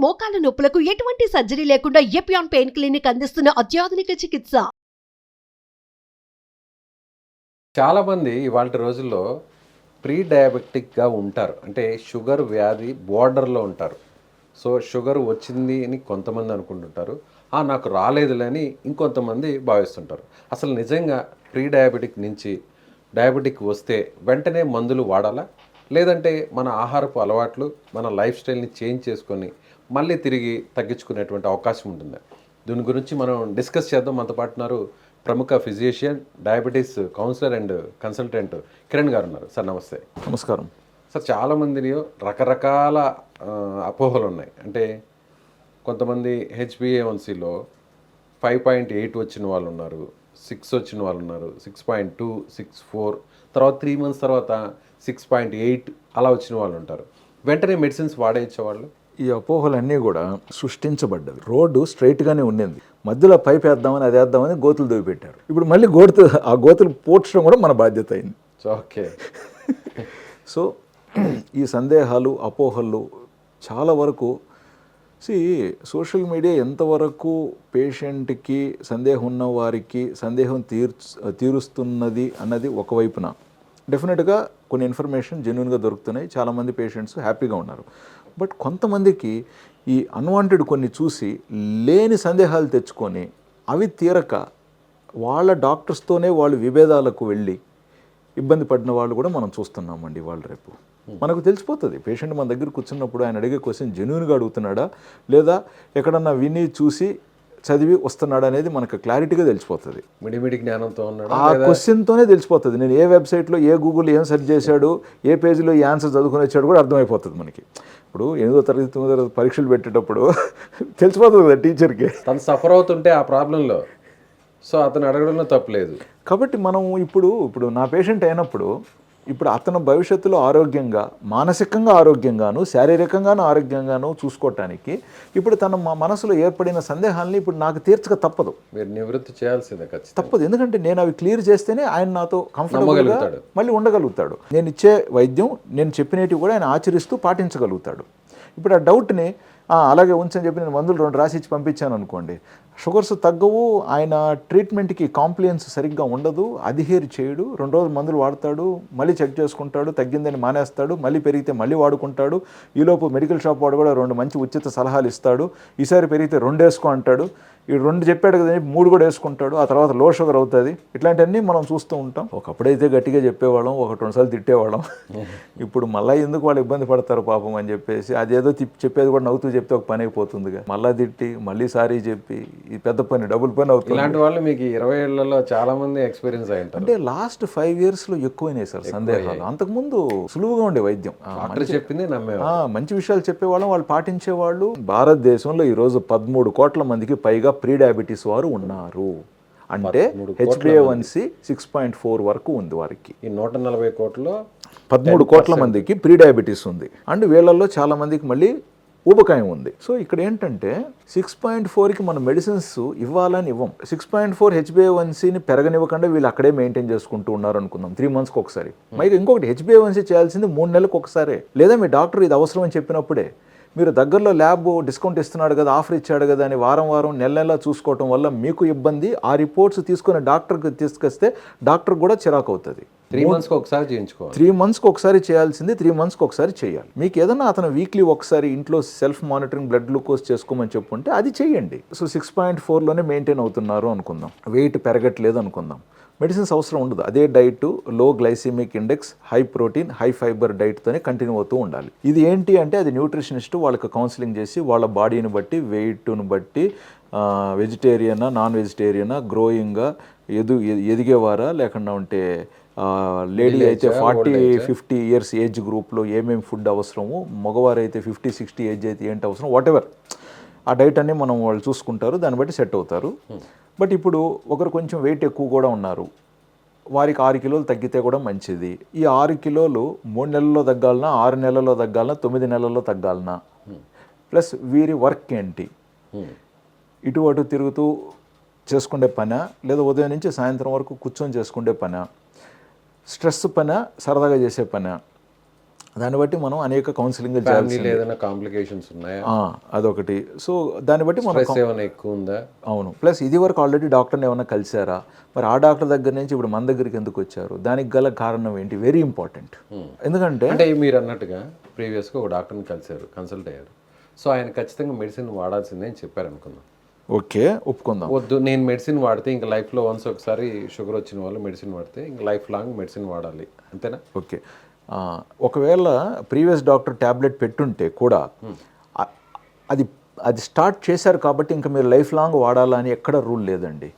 మోకాల నొప్పులకు ఎటువంటి సర్జరీ లేకుండా ఎపియాన్ పెయిన్ క్లినిక్ అందిస్తున్న అత్యాధునిక చికిత్స. చాలామంది ఇవాళ రోజుల్లో ప్రీ డయాబెటిక్గా ఉంటారు. అంటే షుగర్ వ్యాధి బోర్డర్లో ఉంటారు. సో షుగర్ వచ్చింది అని కొంతమంది అనుకుంటుంటారు. నాకు రాలేదులే అని ఇంకొంతమంది భావిస్తుంటారు. అసలు నిజంగా ప్రీ డయాబెటిక్ నుంచి డయాబెటిక్ వస్తే వెంటనే మందులు వాడాలా? లేదంటే మన ఆహారపు అలవాట్లు, మన లైఫ్ స్టైల్ని చేంజ్ చేసుకొని మళ్ళీ తిరిగి తగ్గించుకునేటువంటి అవకాశం ఉంటుందా? దీని గురించి మనం డిస్కస్ చేద్దాం. మనతో పాటున్నారు ప్రముఖ physician, diabetes counsellor and consultant Kiran గారు ఉన్నారు. సార్ నమస్తే. నమస్కారం సార్, చాలామందిని రకరకాల అపోహలు ఉన్నాయి. అంటే కొంతమంది HbA1cలో 5.8 వచ్చిన వాళ్ళు ఉన్నారు, 6 వచ్చిన వాళ్ళు ఉన్నారు, 6.2, 6.4, తర్వాత 3 months తర్వాత 6.8 అలా వచ్చిన వాళ్ళు ఉంటారు. వెంటనే మెడిసిన్స్ వాడేచ్చే వాళ్ళు. ఈ అపోహలన్నీ కూడా సృష్టించబడ్డవి. రోడ్డు స్ట్రైట్గానే ఉండింది, మధ్యలో పైప్ వేద్దామని అది వేద్దామని గోతులు దొవిపెట్టారు. ఇప్పుడు మళ్ళీ ఆ గోతులు పోడ్చడం కూడా మన బాధ్యత అయింది. ఓకే. సో ఈ సందేహాలు, అపోహలు చాలా వరకు సోషల్ మీడియా ఎంతవరకు పేషెంట్కి, సందేహం ఉన్న వారికి సందేహం తీరుస్తున్నది అన్నది ఒకవైపున డెఫినెట్గా కొన్ని ఇన్ఫర్మేషన్ జెన్యున్గా దొరుకుతున్నాయి. చాలామంది పేషెంట్స్ హ్యాపీగా ఉన్నారు. బట్ కొంతమందికి ఈ అన్వాంటెడ్ కొన్ని చూసి లేని సందేహాలు తెచ్చుకొని అవి తీరక వాళ్ళ డాక్టర్స్తోనే వాళ్ళు విభేదాలకు వెళ్ళి ఇబ్బంది పడిన వాళ్ళు కూడా మనం చూస్తున్నామండి. వాళ్ళు రేపు మనకు తెలిసిపోతుంది. పేషెంట్ మన దగ్గర కూర్చున్నప్పుడు ఆయన అడిగే క్వశ్చన్ జెన్యూన్గా అడుగుతున్నాడా లేదా ఎక్కడన్నా విని చూసి చదివి వస్తున్నాడు అనేది మనకు క్లారిటీగా తెలిసిపోతుంది. మిడిమిడి జ్ఞానంతో ఉన్నాడు ఆ క్వశ్చన్తోనే తెలిసిపోతుంది. నేను ఏ వెబ్సైట్లో, ఏ గూగుల్ ఏం సెర్చ్ చేశాడు, ఏ పేజీలో ఈ ఆన్సర్ చదువుకుని వచ్చాడు కూడా అర్థమైపోతుంది మనకి. ఇప్పుడు 8వ తరగతి 9వ తరగతి పరీక్షలు పెట్టేటప్పుడు తెలిసిపోతుంది కదా టీచర్కి. తను సఫర్ అవుతుంటే ఆ ప్రాబ్లంలో, సో అతను అడగడంలో తప్పలేదు. కాబట్టి మనం ఇప్పుడు నా పేషెంట్ అయినప్పుడు ఇప్పుడు అతను భవిష్యత్తులో ఆరోగ్యంగా, మానసికంగా ఆరోగ్యంగాను, శారీరకంగాను ఆరోగ్యంగాను చూసుకోవటానికి ఇప్పుడు తన మనసులో ఏర్పడిన సందేహాలని ఇప్పుడు నాకు తీర్చక తప్పదు. మీరు నివృత్తి చేయాల్సిందే, ఖచ్చితంగా తప్పదు. ఎందుకంటే నేను అవి క్లియర్ చేస్తేనే ఆయన నాతో కంఫర్టబుల్గా మళ్ళీ ఉండగలుగుతాడు. నేను ఇచ్చే వైద్యం, నేను చెప్పినవి కూడా ఆయన ఆచరిస్తూ పాటించగలుగుతాడు. ఇప్పుడు ఆ డౌట్ని అలాగే ఉంచని చెప్పి నేను మందులు 2 రాసి ఇచ్చి పంపించాను అనుకోండి, షుగర్స్ తగ్గవు, ఆయన ట్రీట్మెంట్కి కాంప్లియన్స్ సరిగ్గా ఉండదు, అధిహేర్ చేయడు, 2 రోజులు మందులు వాడతాడు, మళ్ళీ చెక్ చేసుకుంటాడు, తగ్గిందని మానేస్తాడు, మళ్ళీ పెరిగితే మళ్ళీ వాడుకుంటాడు. ఈలోపు మెడికల్ షాప్ వాడు కూడా 2 మంచి ఉచిత సలహాలు ఇస్తాడు. ఈసారి పెరిగితే 2 వేసుకో అంటాడు. ఈ 2 చెప్పాడు కదా 3 కూడా వేసుకుంటాడు. ఆ తర్వాత లో షుగర్ అవుతుంది. ఇట్లాంటివన్నీ మనం చూస్తూ ఉంటాం. ఒకప్పుడైతే గట్టిగా చెప్పేవాళ్ళం, 1-2 సార్లు తిట్టేవాళ్ళం. ఇప్పుడు మళ్ళీ ఎందుకు వాళ్ళు ఇబ్బంది పడతారు పాపం అని చెప్పేసి అదేదో చెప్పేది కూడా నవ్వుతూ చెప్తే ఒక పని అయిపోతుందిగా. మళ్ళీ తిట్టి మళ్ళీ సారీ చెప్పి ఈ పెద్ద పని, డబుల్ పని అవుతుంది. ఇలాంటి వాళ్ళు మీకు 20 ఏళ్లలో చాలా మంది ఎక్స్పీరియన్స్ అయ్యి ఉంటారు. అంటే లాస్ట్ 5 yearsలో ఎక్కువైనాయి సార్ సందేహాలు. అంతకుముందు సులువుగా ఉండే వైద్యం, చెప్పింది నమ్మే, మంచి విషయాలు చెప్పేవాళ్ళం, వాళ్ళు పాటించేవాళ్ళు. భారతదేశంలో ఈరోజు 13 కోట్ల మందికి పైగా ప్రీ డయాబెటీస్ వారు ఉన్నారు. అంటే HbA1c 6.4 వరకు ఉంది వారికి. ఈ 140 కోట్లలో 13 కోట్ల మందికి ప్రీ డయాబెటీస్ ఉంది. అండ్ వీళ్ళల్లో చాలా మందికి మళ్ళీ ఊబకాయం ఉంది. సో ఇక్కడ ఏంటంటే 6.4కి మనం మెడిసిన్స్ ఇవ్వాలని ఇవ్వం. 6.4 HbA1cని పెరగనివ్వకుండా వీళ్ళు అక్కడే మెయింటైన్ చేసుకుంటూ ఉన్నారు అనుకుందాం 3 monthsకి ఒకసారి. మరి ఇంకొకటి HbA1c చేయాల్సింది 3 నెలలకు ఒకసారే, లేదా మీ డాక్టర్ ఇది అవసరం అని చెప్పినప్పుడే. మీరు దగ్గరలో ల్యాబ్ డిస్కౌంట్ ఇస్తున్నాడు కదా, ఆఫర్ ఇచ్చాడు కదా అని వారం నెల చూసుకోవటం వల్ల మీకు ఇబ్బంది. ఆ రిపోర్ట్స్ తీసుకొని డాక్టర్కి తీసుకొస్తే డాక్టర్ కూడా చిరాకు అవుతుంది. 3 monthsకి ఒకసారి చేయించుకోవాలి. 3 monthsకి ఒకసారి చేయాల్సింది 3 monthsకి ఒకసారి చేయాలి. మీకు ఏదన్నా అతను వీక్లీ ఒకసారి ఇంట్లో సెల్ఫ్ మానిటరింగ్ బ్లడ్ గ్లూకోజ్ చేసుకోమని చెప్పుంటే అది చేయండి. సో 6.4లోనే మెయింటైన్ అవుతున్నారు అనుకుందాం, వెయిట్ పెరగట్లేదు అనుకుందాం, మెడిసిన్స్ అవసరం ఉండదు. అదే diet, low glycemic index, high protein, high fibre డైట్తోనే కంటిన్యూ అవుతూ ఉండాలి. ఇది ఏంటి అంటే అది న్యూట్రిషనిస్ట్ వాళ్ళకి కౌన్సిలింగ్ చేసి వాళ్ళ బాడీని బట్టి, వెయిట్ను బట్టి, వెజిటేరియనా నాన్ వెజిటేరియనా, గ్రోయింగ్గా ఎదిగేవారా లేకుండా ఉంటే లేడీ అయితే 40-50 years ఏజ్ గ్రూప్లో ఏమేమి ఫుడ్ అవసరము, మగవారు అయితే 50-60 ఏజ్ అయితే ఏంటి అవసరం, వాటెవర్ ఆ డైట్ అన్ని మనం వాళ్ళు చూసుకుంటారు, దాన్ని బట్టి సెట్ అవుతారు. బట్ ఇప్పుడు ఒకరు కొంచెం వెయిట్ ఎక్కువ కూడా ఉన్నారు, వారికి 6 kilos తగ్గితే కూడా మంచిది. ఈ 6 kilos 3 నెలల్లో తగ్గాలన్నా, 6 నెలల్లో తగ్గాలన్నా, 9 నెలల్లో తగ్గాలన్నా, ప్లస్ వీరి వర్క్ ఏంటి, ఇటు అటు తిరుగుతూ చేసుకునే పనా, లేదా ఉదయం నుంచి సాయంత్రం వరకు కూర్చొని చేసుకునే పనా, స్ట్రెస్ పనా, సరదాగా చేసే పనా, దాన్ని బట్టి మనం అనేక కౌన్సిలింగ్ ఫ్యామిలీలో ఏదైనా కాంప్లికేషన్స్ ఉన్నాయా, అదొకటి. సో దాన్ని బట్టి మనం స్ట్రెస్ ఏమైనా ఎక్కువ ఉందా? అవును. ప్లస్ ఇది వరకు ఆల్రెడీ డాక్టర్ని ఏమైనా కలిసారా, మరి ఆ డాక్టర్ దగ్గర నుంచి ఇప్పుడు మన దగ్గరికి ఎందుకు వచ్చారు, దానికి గల కారణం ఏంటి, వెరీ ఇంపార్టెంట్. ఎందుకంటే అంటే మీరు అన్నట్టుగా ప్రీవియస్గా ఒక డాక్టర్ని కలిశారు, కన్సల్ట్ అయ్యారు, సో ఆయన ఖచ్చితంగా మెడిసిన్ వాడాల్సిందే అని చెప్పారు అనుకుందాం. ఓకే, ఒప్పుకుందాం. వద్దు, నేను మెడిసిన్ వాడితే ఇంకా లైఫ్లో వన్స్ ఒకసారి షుగర్ వచ్చిన వాళ్ళు మెడిసిన్ వాడితే ఇంకా లైఫ్ లాంగ్ మెడిసిన్ వాడాలి, అంతేనా? ఓకే. ఒకవేళ ప్రీవియస్ డాక్టర్ ట్యాబ్లెట్ పెట్టుంటే కూడా అది అది స్టార్ట్ చేశారు కాబట్టి ఇంకా మీరు లైఫ్ లాంగ్ వాడాలని ఎక్కడ రూల్ లేదండి.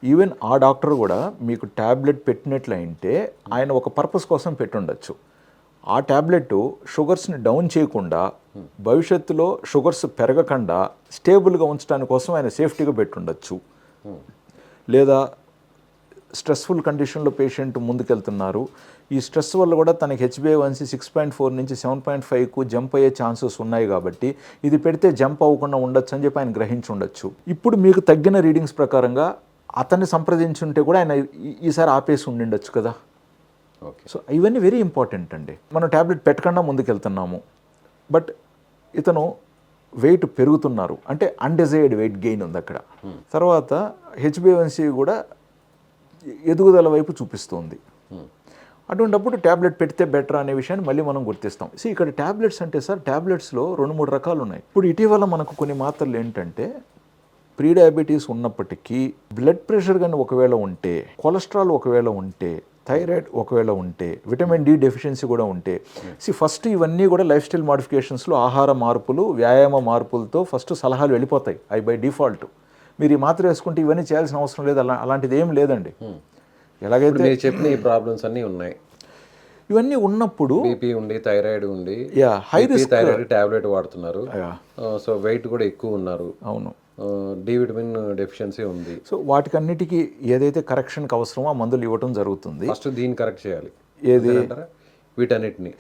ఈవెన్ ఆ డాక్టర్ కూడా మీకు ట్యాబ్లెట్ పెట్టినట్లయితే ఆయన ఒక పర్పస్ కోసం పెట్టుండొచ్చు. ఆ ట్యాబ్లెట్ షుగర్స్ని డౌన్ చేయకుండా భవిష్యత్తులో షుగర్స్ పెరగకుండా స్టేబుల్గా ఉంచడానికి కోసం ఆయన సేఫ్టీగా పెట్టుండొచ్చు. లేదా స్ట్రెస్ఫుల్ కండిషన్లో పేషెంట్ ముందుకెళ్తున్నారు, ఈ స్ట్రెస్ వల్ల కూడా తనకి HbA1c 6.4 నుంచి 7.5కు జంప్ అయ్యే ఛాన్సెస్ ఉన్నాయి కాబట్టి ఇది పెడితే జంప్ అవ్వకుండా ఉండొచ్చు అని చెప్పి ఆయన గ్రహించి ఉండొచ్చు. ఇప్పుడు మీకు తగ్గిన రీడింగ్స్ ప్రకారంగా అతన్ని సంప్రదించుంటే కూడా ఆయన ఈసారి ఆపేసి ఉండిండొచ్చు కదా. ఓకే. సో ఇవన్నీ వెరీ ఇంపార్టెంట్ అండి. మనం ట్యాబ్లెట్ పెట్టకుండా ముందుకెళ్తున్నాము, బట్ ఇతను వెయిట్ పెరుగుతున్నారు అంటే అన్డిజైర్డ్ వెయిట్ గెయిన్ ఉంది అక్కడ. తర్వాత HbA1c కూడా ఎదుగుదల వైపు చూపిస్తుంది. అటువంటిప్పుడు ట్యాబ్లెట్ పెడితే బెటర్ అనే విషయాన్ని మళ్ళీ మనం గుర్తిస్తాం. సో ఇక్కడ ట్యాబ్లెట్స్ అంటే సార్, ట్యాబ్లెట్స్లో 2-3 రకాలు ఉన్నాయి. ఇప్పుడు ఇటీవల మనకు కొన్ని మాత్రలు ఏంటంటే ప్రీ డయాబెటీస్ ఉన్నప్పటికీ బ్లడ్ ప్రెషర్ కానీ ఒకవేళ ఉంటే, కొలెస్ట్రాల్ ఒకవేళ ఉంటే, థైరాయిడ్ ఒకవేళ ఉంటే, విటమిన్ డి డెఫిషియన్సీ కూడా ఉంటే, ఫస్ట్ ఇవన్నీ కూడా లైఫ్ స్టైల్ మాడిఫికేషన్స్లో ఆహార మార్పులు, వ్యాయామ మార్పులతో ఫస్ట్ సలహాలు వెళ్ళిపోతాయి. అవి బై డిఫాల్ట్ మీరు ఈ మాత్ర వేసుకుంటే ఇవన్నీ చేయాల్సిన అవసరం లేదు, అలాంటిది ఏం లేదండి. ఎలాగైతే మీరు చెప్పిన ఈ ప్రాబ్లమ్స్ అన్నీ ఉన్నాయి, ఇవన్నీ ఉన్నప్పుడు బీపీ ఉండి, థైరాయిడ్ ఉండి, హై రిస్క్ థైరాయిడ్ టాబ్లెట్ వాడుతున్నారు, సో వెయిట్ కూడా ఎక్కువ ఉన్నారు, అవును, డి విటమిన్ డెఫిషియన్సీ ఉంది, సో వాటికన్నిటికీ ఏదైతే కరెక్షన్కి అవసరమో ఆ మందులు ఇవ్వడం జరుగుతుంది. ఫస్ట్ దీన్ని కరెక్ట్ చేయాలి. ఏది వీటన్నిటిని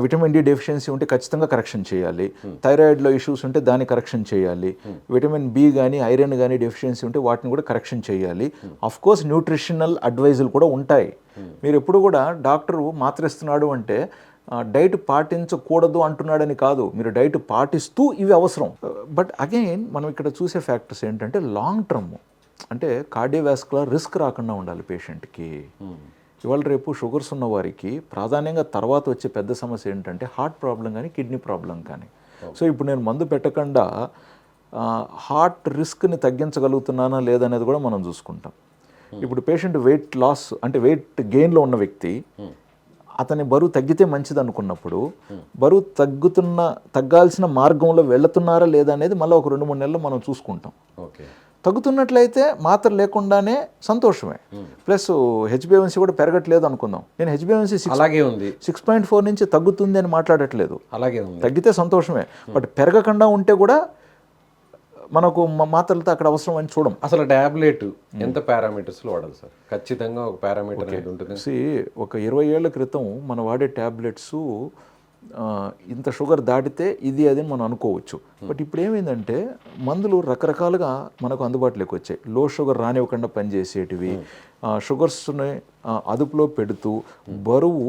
విటమిన్ డి డెఫిషియన్సీ ఉంటే ఖచ్చితంగా కరెక్షన్ చేయాలి. థైరాయిడ్లో ఇష్యూస్ ఉంటే దాన్ని కరెక్షన్ చేయాలి. విటమిన్ బి కానీ ఐరన్ కానీ డెఫిషియన్సీ ఉంటే వాటిని కూడా కరెక్షన్ చేయాలి. అఫ్ కోర్స్ న్యూట్రిషనల్ అడ్వైజులు కూడా ఉంటాయి. మీరు ఎప్పుడు కూడా డాక్టరు మాత్ర ఇస్తున్నాడు అంటే డైట్ పాటించకూడదు అంటున్నాడని కాదు, మీరు డైట్ పాటిస్తూ ఇవి అవసరం. బట్ అగైన్ మనం ఇక్కడ చూసే ఫ్యాక్టర్స్ ఏంటంటే లాంగ్ టర్మ్, అంటే కార్డియోవాస్కులర్ రిస్క్ రాకుండా ఉండాలి పేషెంట్కి. ఇవాళ రేపు షుగర్స్ ఉన్న వారికి ప్రాధాన్యంగా తర్వాత వచ్చే పెద్ద సమస్య ఏంటంటే హార్ట్ ప్రాబ్లం కానీ కిడ్నీ ప్రాబ్లం కానీ. సో ఇప్పుడు నేను మందు పెట్టకుండా హార్ట్ రిస్క్ని తగ్గించగలుగుతున్నానా లేదనేది కూడా మనం చూసుకుంటాం. ఇప్పుడు పేషెంట్ వెయిట్ లాస్ అంటే వెయిట్ గెయిన్లో ఉన్న వ్యక్తి, అతని బరువు తగ్గితే మంచిది అనుకున్నప్పుడు బరువు తగ్గాల్సిన మార్గంలో వెళుతున్నారా లేదా అనేది మళ్ళీ ఒక 2-3 నెలలు మనం చూసుకుంటాం. ఓకే. తగ్గుతున్నట్లయితే మాత్ర లేకుండానే సంతోషమే. ప్లస్ HbA1c కూడా పెరగట్లేదు అనుకుందాం. నేను HbA1c అలాగే ఉంది 6.4 నుంచి తగ్గుతుంది అని మాట్లాడట్లేదు, అలాగే ఉంది. తగ్గితే సంతోషమే, బట్ పెరగకుండా ఉంటే కూడా మనకు మాత్రలతో అక్కడ అవసరం అని చూడం. అసలు టాబ్లెట్ ఎంత పారామీటర్స్లో వాడాలి సార్? ఖచ్చితంగా ఒక పారామీటర్ అనేది ఉంటుంది. ఒక 20 ఏళ్ల క్రితం మనం వాడే ట్యాబ్లెట్స్ ఇంత షుగర్ దాటితే ఇది అది మనం అనుకోవచ్చు. బట్ ఇప్పుడు ఏమైందంటే మందులు రకరకాలుగా మనకు అందుబాటులోకి వచ్చాయి. లో షుగర్ రానివ్వకుండా పనిచేసేటివి, షుగర్స్ని అదుపులో పెడుతూ బరువు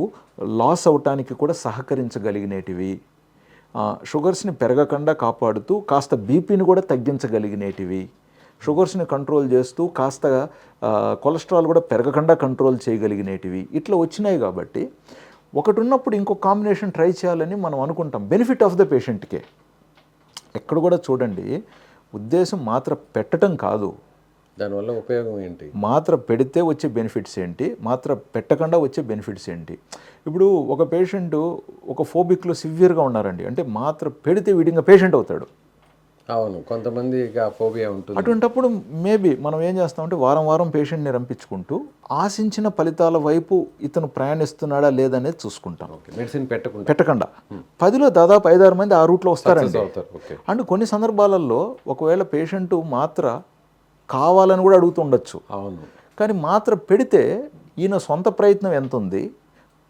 లాస్ అవటానికి కూడా సహకరించగలిగినటివి, షుగర్స్ని పెరగకుండా కాపాడుతూ కాస్త బీపీని కూడా తగ్గించగలిగినటివి, షుగర్స్ని కంట్రోల్ చేస్తూ కాస్త కొలెస్ట్రాల్ కూడా పెరగకుండా కంట్రోల్ చేయగలిగినటివి ఇట్లా వచ్చినాయి. కాబట్టి ఒకటి ఉన్నప్పుడు ఇంకో కాంబినేషన్ ట్రై చేయాలని మనం అనుకుంటాం, బెనిఫిట్ ఆఫ్ ద పేషెంట్కే. ఎక్కడ కూడా చూడండి, ఉద్దేశం మాత్ర పెట్టడం కాదు, దానివల్ల ఉపయోగం ఏంటి, మాత్ర పెడితే వచ్చే బెనిఫిట్స్ ఏంటి, మాత్ర పెట్టకుండా వచ్చే బెనిఫిట్స్ ఏంటి. ఇప్పుడు ఒక పేషెంట్ ఒక ఫోబిక్లో సివియర్గా ఉన్నారండి, అంటే మాత్ర పెడితే వీడింగా పేషెంట్ అవుతాడు. అవును, కొంతమంది ఫోబియా ఉంటుంది. అటువంటప్పుడు మేబీ మనం ఏం చేస్తామంటే వారం వారం పేషెంట్ని రంపించుకుంటూ ఆశించిన ఫలితాల వైపు ఇతను ప్రయాణిస్తున్నాడా లేదనేది చూసుకుంటాం. మెడిసిన్ పెట్టకుండా 10లో దాదాపు 5-6 మంది ఆ రూట్లో వస్తారండి. అండ్ కొన్ని సందర్భాలలో ఒకవేళ పేషెంట్ మాత్ర కావాలని కూడా అడుగుతుండొచ్చు. అవును, కానీ మాత్ర పెడితే ఈయన సొంత ప్రయత్నం ఎంత ఉంది,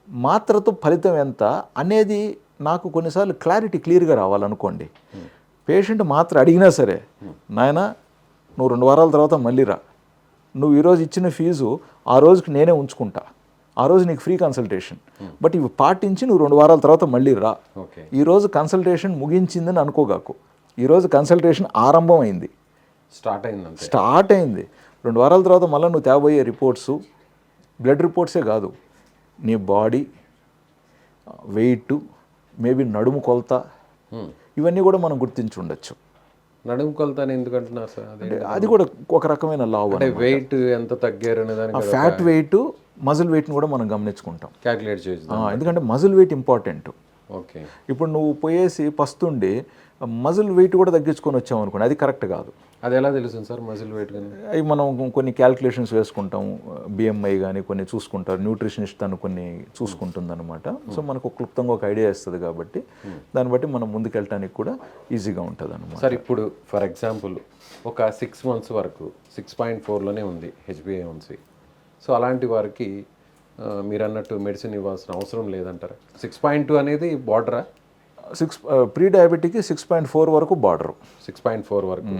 మాత్రతో ఫలితం ఎంత అనేది నాకు కొన్నిసార్లు క్లియర్గా రావాలనుకోండి. పేషెంట్ మాత్ర అడిగినా సరే, నాయన నువ్వు 2 వారాల తర్వాత మళ్ళీ రా, నువ్వు ఈరోజు ఇచ్చిన ఫీజు ఆ రోజుకి నేనే ఉంచుకుంటా, ఆ రోజు నీకు ఫ్రీ కన్సల్టేషన్. బట్ ఇవి పాటించి నువ్వు 2 వారాల తర్వాత మళ్ళీ రా. ఓకే. ఈరోజు కన్సల్టేషన్ ముగించిందని అనుకోగాకు. ఈరోజు కన్సల్టేషన్ ఆరంభం అయింది, స్టార్ట్ అయింది. 2 వారాల తర్వాత మళ్ళీ నువ్వు తేబోయే రిపోర్ట్స్ బ్లడ్ రిపోర్ట్సే కాదు, నీ బాడీ వెయిట్, మేబీ నడుము కొలత, ఇవన్నీ కూడా మనం గుర్తించి ఉండొచ్చు. నడుము కొలత అని ఎందుకు అంటున్నారు సార్? అది కూడా ఒక రకమైన లావ్. అంటే వెయిట్ ఎంత తగ్గారు అనే దానికి ఫ్యాట్ వెయిట్, మజిల్ వెయిట్ని కూడా మనం గమనించుకుంటాం, క్యాలిక్యులేట్ చేయొచ్చు. ఎందుకంటే మజిల్ వెయిట్ ఇంపార్టెంట్. ఓకే. ఇప్పుడు నువ్వు పోయేసి పస్తుండి మజిల్ వెయిట్ కూడా తగ్గించుకొని వచ్చావు అనుకోండి, అది కరెక్ట్ కాదు. అది ఎలా తెలుస్తుంది సార్ మజిల్ వెయిట్ కానీ? అవి మనం కొన్ని క్యాల్కులేషన్స్ వేసుకుంటాం, బిఎంఐ కానీ కొన్ని చూసుకుంటారు, న్యూట్రిషనిస్ట్ తను కొన్ని చూసుకుంటుందన్నమాట. సో మనకు క్లుప్తంగా ఒక ఐడియా ఇస్తుంది కాబట్టి దాన్ని బట్టి మనం ముందుకెళ్ళటానికి కూడా ఈజీగా ఉంటుంది అన్నమాట. సార్ ఇప్పుడు ఫర్ ఎగ్జాంపుల్ ఒక 6 months వరకు 6.4లోనే ఉంది HbA1c. సో అలాంటి వారికి మీరు అన్నట్టు మెడిసిన్ ఇవ్వాల్సిన అవసరం లేదంటారా? 6.2 అనేది బార్డరా? ప్రీ డయాబెటిక్కి 6.4 వరకు బార్డర్. 6.4 వరకు.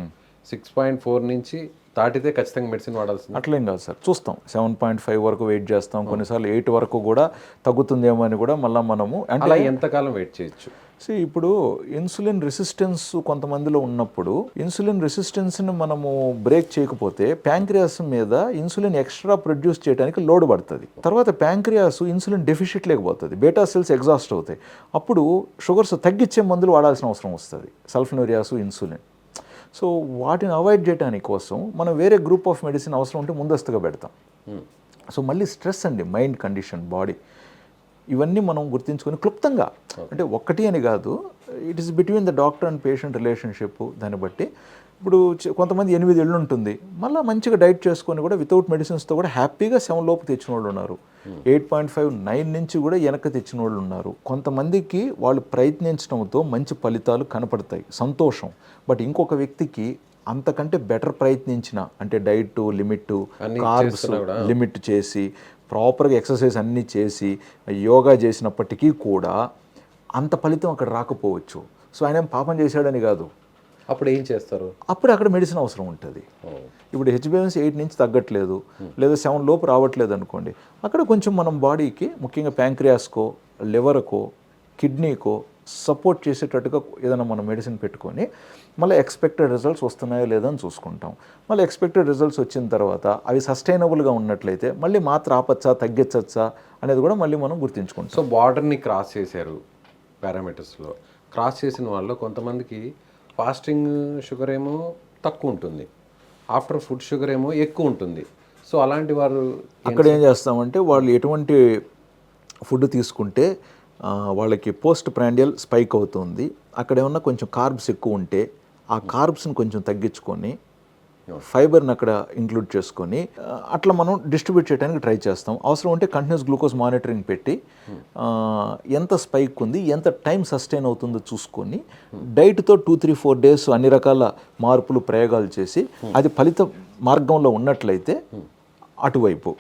6.4 నుంచి దాటితే ఖచ్చితంగా మెడిసిన్ వాడాల్సింది? అట్లేం కాదు సార్, చూస్తాం 7.5 వరకు వెయిట్ చేస్తాం, కొన్నిసార్లు 8 వరకు కూడా తగ్గుతుందేమో అని కూడా మళ్ళీ మనము. అంటే ఎంతకాలం వెయిట్ చేయొచ్చు? ఇప్పుడు ఇన్సులిన్ రెసిస్టెన్స్ కొంతమందిలో ఉన్నప్పుడు ఇన్సులిన్ రెసిస్టెన్స్ని మనము బ్రేక్ చేయకపోతే ప్యాంక్రియాస్ మీద ఇన్సులిన్ ఎక్స్ట్రా ప్రొడ్యూస్ చేయడానికి లోడ్ పడుతుంది. తర్వాత ప్యాంక్రియాస్ ఇన్సులిన్ డెఫిషిట్ లేకపోతుంది, బీటా సెల్స్ ఎగ్జాస్ట్ అవుతాయి. అప్పుడు షుగర్స్ తగ్గించే మందులు వాడాల్సిన అవసరం వస్తుంది, సల్ఫోనూరియాస్, ఇన్సులిన్. సో వాటిని అవాయిడ్ చేయడానికి కోసం మనం వేరే గ్రూప్ ఆఫ్ మెడిసిన్ అవసరం ఉంటే ముందస్తుగా పెడతాం. సో మళ్ళీ స్ట్రెస్ అండి, మైండ్ కండిషన్, బాడీ, ఇవన్నీ మనం గుర్తించుకొని క్లుప్తంగా, అంటే ఒక్కటి అని కాదు, it is between the doctor and patient relationship. దాన్ని బట్టి ఇప్పుడు కొంతమంది 8 ఏళ్ళు ఉంటుంది, మళ్ళీ మంచిగా డైట్ చేసుకొని కూడా వితౌట్ మెడిసిన్స్తో కూడా హ్యాపీగా 7 లోపు తెచ్చిన వాళ్ళు ఉన్నారు, 8.5, 9 నుంచి కూడా వెనక్కి తెచ్చిన వాళ్ళు ఉన్నారు. కొంతమందికి వాళ్ళు ప్రయత్నించడంతో మంచి ఫలితాలు కనపడతాయి, సంతోషం. బట్ ఇంకొక వ్యక్తికి అంతకంటే బెటర్ ప్రయత్నించిన, అంటే డైట్ లిమిట్, కార్బ్స్ లిమిట్ చేసి, ప్రాపర్గా ఎక్సర్సైజ్ అన్నీ చేసి, యోగా చేసినప్పటికీ కూడా అంత ఫలితం అక్కడ రాకపోవచ్చు. సో ఆయన పాపం చేశాడని కాదు. అప్పుడు ఏం చేస్తారు? అప్పుడు అక్కడ మెడిసిన్ అవసరం ఉంటుంది. ఇప్పుడు HbA1c 8 నుంచి తగ్గట్లేదు, లేదా 7 లోపు రావట్లేదు అనుకోండి, అక్కడ కొంచెం మనం బాడీకి, ముఖ్యంగా ప్యాంక్రియాస్కో, లివర్కో, కిడ్నీకో సపోర్ట్ చేసేటట్టుగా ఏదైనా మనం మెడిసిన్ పెట్టుకొని మళ్ళీ ఎక్స్పెక్టెడ్ రిజల్ట్స్ వస్తున్నాయో లేదో అని చూసుకుంటాం. మళ్ళీ ఎక్స్పెక్టెడ్ రిజల్ట్స్ వచ్చిన తర్వాత అవి సస్టైనబుల్గా ఉన్నట్లయితే మళ్ళీ మాత్ర ఆపచ్చా, తగ్గించచ్చా అనేది కూడా మళ్ళీ మనం గుర్తించుకుంటాం. సో బార్డర్ని క్రాస్ చేశారు పారామీటర్స్లో. క్రాస్ చేసిన వాళ్ళు కొంతమందికి ఫాస్టింగ్ షుగర్ ఏమో తక్కువ ఉంటుంది, ఆఫ్టర్ ఫుడ్ షుగర్ ఏమో ఎక్కువ ఉంటుంది. సో అలాంటి వారు అక్కడ ఏం చేస్తామంటే వాళ్ళు ఎటువంటి ఫుడ్ తీసుకుంటే వాళ్ళకి పోస్ట్ ప్రాండియల్ స్పైక్ అవుతుంది, అక్కడ ఏమన్నా కొంచెం కార్బ్స్ ఎక్కువ ఉంటే ఆ కార్బ్స్ని కొంచెం తగ్గించుకొని ఫైబర్ని అక్కడ ఇంక్లూడ్ చేసుకొని అట్లా మనం డిస్ట్రిబ్యూట్ చేయడానికి ట్రై చేస్తాం. అవసరం ఉంటే కంటిన్యూస్ గ్లూకోజ్ మానిటరింగ్ పెట్టి ఎంత స్పైక్ ఉంది, ఎంత టైం సస్టైన్ అవుతుందో చూసుకొని డైట్తో 2-3-4 days అన్ని రకాల మార్పులు, ప్రయోగాలు చేసి అది ఫలిత మార్గంలో ఉన్నట్లయితే అటువైపు,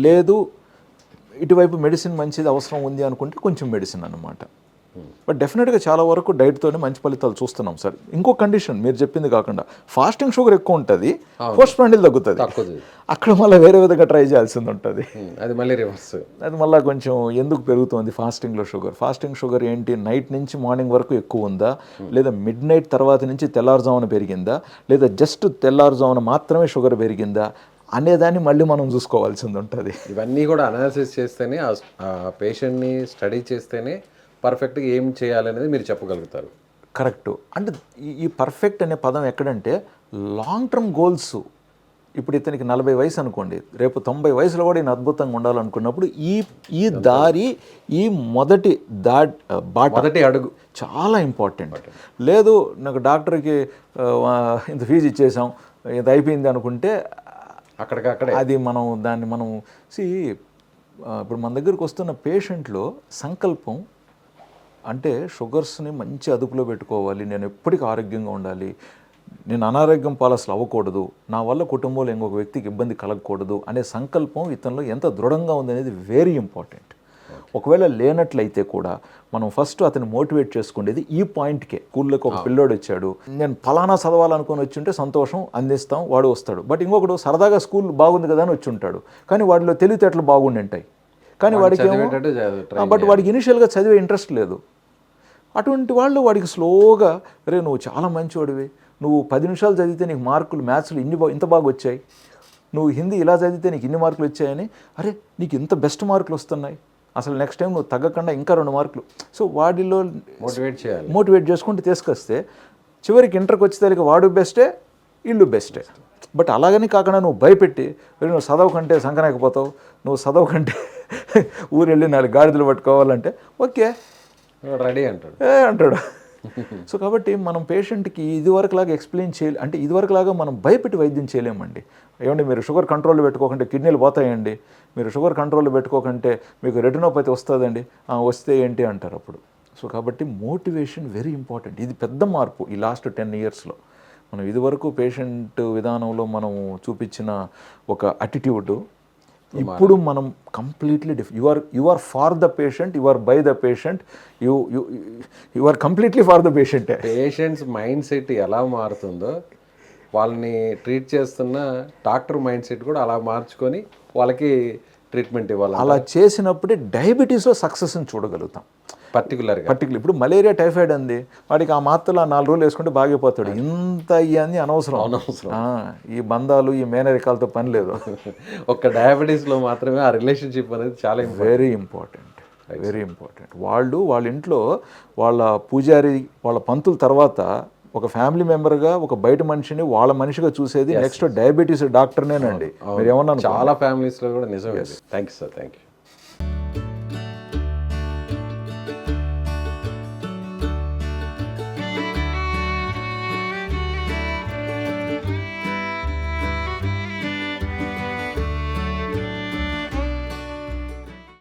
లేదు ఇటువైపు మెడిసిన్ మంచిది అవసరం ఉంది అనుకుంటే కొంచెం మెడిసిన్ అన్నమాట. బట్ డెఫినెట్గా చాలా వరకు డైట్తోనే మంచి ఫలితాలు చూస్తున్నాం సార్. ఇంకో కండిషన్ మీరు చెప్పింది కాకుండా ఫాస్టింగ్ షుగర్ ఎక్కువ ఉంటుంది, పోస్ట్ ప్రాండియల్ తగ్గుతుంది, అక్కడ మళ్ళీ వేరే విధంగా ట్రై చేయాల్సింది ఉంటుంది. అది మళ్ళీ రివర్స్, అది మళ్ళీ కొంచెం ఎందుకు పెరుగుతుంది ఫాస్టింగ్లో షుగర్? ఫాస్టింగ్ షుగర్ ఏంటి, నైట్ నుంచి మార్నింగ్ వరకు ఎక్కువ ఉందా, లేదా మిడ్ నైట్ తర్వాత నుంచి తెల్లారుజామున పెరిగిందా, లేదా జస్ట్ తెల్లారుజామున మాత్రమే షుగర్ పెరిగిందా అనేదాన్ని మళ్ళీ మనం చూసుకోవాల్సింది ఉంటుంది. ఇవన్నీ కూడా అనాలిసిస్ చేస్తేనే, ఆ పేషెంట్ని స్టడీ చేస్తేనే పర్ఫెక్ట్గా ఏం చేయాలనేది మీరు చెప్పగలుగుతారు. కరెక్ట్. అంటే ఈ పర్ఫెక్ట్ అనే పదం ఎక్కడంటే లాంగ్ టర్మ్ గోల్స్. ఇప్పుడు ఇతనికి 40 వయసు అనుకోండి, రేపు 90 వయసులో కూడా ఈయన అద్భుతంగా ఉండాలనుకున్నప్పుడు ఈ దారి, ఈ మొదటి అడుగు చాలా ఇంపార్టెంట్. లేదు నాకు డాక్టర్కి ఇంత ఫీజు ఇచ్చేసాం, ఇంత అయిపోయింది అనుకుంటే అక్కడికక్కడే అది దాన్ని మనం ఇప్పుడు మన దగ్గరికి వస్తున్న పేషెంట్లో సంకల్పం అంటే షుగర్స్ని మంచి అదుపులో పెట్టుకోవాలి, నేను ఎప్పటికీ ఆరోగ్యంగా ఉండాలి, నేను అనారోగ్యం పాలసలు అవ్వకూడదు, నా వల్ల కుటుంబంలో ఇంకొక వ్యక్తికి ఇబ్బంది కలగకూడదు అనే సంకల్పం ఇతనిలో ఎంత దృఢంగా ఉందనేది వెరీ ఇంపార్టెంట్. ఒకవేళ లేనట్లయితే కూడా మనం ఫస్ట్ అతన్ని మోటివేట్ చేసుకునేది ఈ పాయింట్కే. స్కూల్లోకి ఒక పిల్లోడు వచ్చాడు, నేను ఫలానా చదవాలనుకుని వచ్చి ఉంటే సంతోషం, అందిస్తాం, వాడు వస్తాడు. బట్ ఇంకొకడు సరదాగా స్కూల్ బాగుంది కదా అని వచ్చి ఉంటాడు, కానీ వాడిలో తెలివితేటలు బాగుండి ఉంటాయి, కానీ వాడికి చదివేటట్టు try బట్ వాడికి ఇనిషియల్గా చదివే ఇంట్రెస్ట్ లేదు. అటువంటి వాళ్ళు వాడికి స్లోగా రే నువ్వు చాలా మంచివాడివి, నువ్వు 10 నిమిషాలు చదివితే నీకు మార్కులు మ్యాథ్స్లో ఇంత బాగా వచ్చాయి, నువ్వు హిందీ ఇలా చదివితే నీకు ఇన్ని మార్కులు వచ్చాయని, అరే నీకు ఇంత బెస్ట్ మార్కులు వస్తున్నాయి, అసలు నెక్స్ట్ టైం నువ్వు తగ్గకుండా ఇంకా 2 మార్కులు. సో వాడిలో మోటివేట్ చేసుకుంటూ తీసుకొస్తే చివరికి ఇంటర్కి వచ్చేసరికి వాడు బెస్టే, ఇల్లు బెస్టే. బట్ అలాగని కాకుండా నువ్వు భయపెట్టి నువ్వు చదవకంటే సంకనాకపోతావు, నువ్వు చదవకంటే ఊరు వెళ్ళి 4 గాడిదలు పట్టుకోవాలంటే ఓకే రెడీ అంటాడు అంటాడు. సో కాబట్టి మనం పేషెంట్కి ఇదివరకులాగా ఎక్స్ప్లెయిన్ చేయాలి, అంటే ఇదివరకులాగా మనం భయపెట్టి వైద్యం చేయలేమండి. ఏమండి మీరు షుగర్ కంట్రోల్లో పెట్టుకోకంటే కిడ్నీలు పోతాయండి, మీరు షుగర్ కంట్రోల్లో పెట్టుకోకంటే మీకు రెటినోపతి వస్తుందండి, వస్తే ఏంటి అంటారు అప్పుడు. సో కాబట్టి మోటివేషన్ వెరీ ఇంపార్టెంట్. ఇది పెద్ద మార్పు ఈ లాస్ట్ 10 ఇయర్స్లో. మనం ఇదివరకు పేషెంట్ విధానంలో మనం చూపించిన ఒక అటిట్యూడ్ ఇప్పుడు మనం completely you are for the patient, you are by the patient, you are completely for the patient. Patients mind set ఎలా మారుతుందో వాళ్ళని ట్రీట్ చేస్తున్న డాక్టర్ మైండ్ సెట్ కూడా అలా మార్చుకొని వాళ్ళకి ట్రీట్మెంట్ ఇవ్వాలి. అలా చేసినప్పుడే డయాబెటీస్లో సక్సెస్ని చూడగలుగుతాం. పర్టికులర్గా ఇప్పుడు మలేరియా టైఫాయిడ్ అంది, వాడికి ఆ మాత్రలు 4 రోజులు వేసుకుంటే బాగైపోతాడు. ఇంత ఇవన్నీ అనవసరం. ఈ బంధాలు ఈ మేనరికాలతో పని లేదు. ఒక్క డయాబెటీస్లో మాత్రమే ఆ రిలేషన్షిప్ అనేది చాలా వెరీ ఇంపార్టెంట్. వాళ్ళ ఇంట్లో వాళ్ళ పూజారి వాళ్ళ పంతుల తర్వాత ఒక ఫ్యామిలీ మెంబర్గా ఒక బయట మనిషిని వాళ్ళ మనిషిగా చూసేది నెక్స్ట్ డయాబెటీస్ డాక్టర్నేనండి. మీరు ఏమన్నా చాలా ఫ్యామిలీస్లో కూడా నిజమే. Thank you sir, thank you.